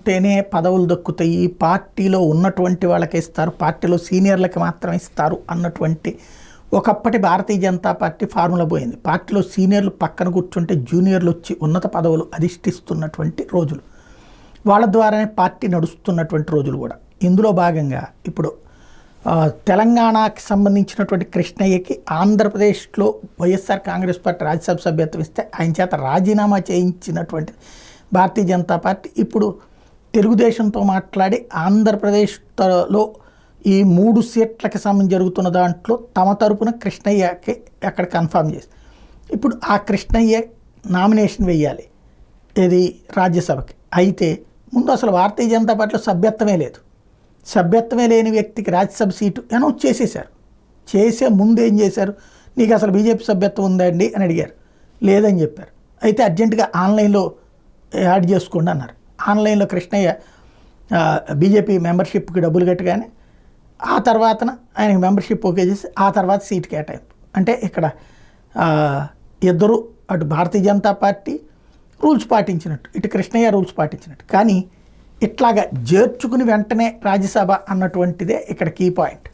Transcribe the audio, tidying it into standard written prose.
ఉంటేనే పదవులు దక్కుతాయి, పార్టీలో ఉన్నటువంటి వాళ్ళకి ఇస్తారు, పార్టీలో సీనియర్లకి మాత్రం ఇస్తారు అన్నటువంటి ఒకప్పటి భారతీయ జనతా పార్టీ ఫార్ములా పోయింది. పార్టీలో సీనియర్లు పక్కన కూర్చుంటే జూనియర్లు వచ్చి ఉన్నత పదవులు అధిష్ఠిస్తున్నటువంటి రోజులు, వాళ్ళ ద్వారానే పార్టీ నడుస్తున్నటువంటి రోజులు కూడా. ఇందులో భాగంగా ఇప్పుడు తెలంగాణకి సంబంధించినటువంటి కృష్ణయ్యకి ఆంధ్రప్రదేశ్లో వైఎస్ఆర్ కాంగ్రెస్ పార్టీ రాజ్యసభ సభ్యత్వం ఇస్తే ఆయన చేత రాజీనామా చేయించినటువంటి భారతీయ జనతా పార్టీ ఇప్పుడు తెలుగుదేశంతో మాట్లాడి ఆంధ్రప్రదేశ్లో ఈ 3 సీట్లకి సంబంధించి జరుగుతున్న దాంట్లో తమ తరపున కృష్ణయ్యకి అక్కడ కన్ఫర్మ్ చేసి ఇప్పుడు ఆ కృష్ణయ్య నామినేషన్ వేయాలి ఇది రాజ్యసభకి. అయితే ముందు అసలు భారతీయ జనతా పార్టీలో సభ్యత్వమే లేదు. సభ్యత్వమే లేని వ్యక్తికి రాజ్యసభ సీటు అనౌన్స్ చేసేశారు. చేసే ముందు ఏం చేశారు, నీకు అసలు బీజేపీ సభ్యత్వం ఉందండి అని అడిగారు, లేదని చెప్పారు. అయితే అర్జెంటుగా ఆన్లైన్లో యాడ్ చేసుకోండి అన్నారు. ఆన్లైన్లో కృష్ణయ్య బీజేపీ మెంబర్షిప్కి డబ్బులు కట్టగానే ఆ తర్వాతన ఆయనకి మెంబర్షిప్ ఓకే చేసి ఆ తర్వాత సీట్ కేటాయింపు. అంటే ఇక్కడ ఇద్దరు అటు భారతీయ జనతా పార్టీ రూల్స్ పాటించినట్టు, ఇటు కృష్ణయ్య రూల్స్ పాటించినట్టు. కానీ ఇట్లాగా చేర్చుకుని వెంటనే రాజ్యసభ అన్నటువంటిదే ఇక్కడ కీ పాయింట్.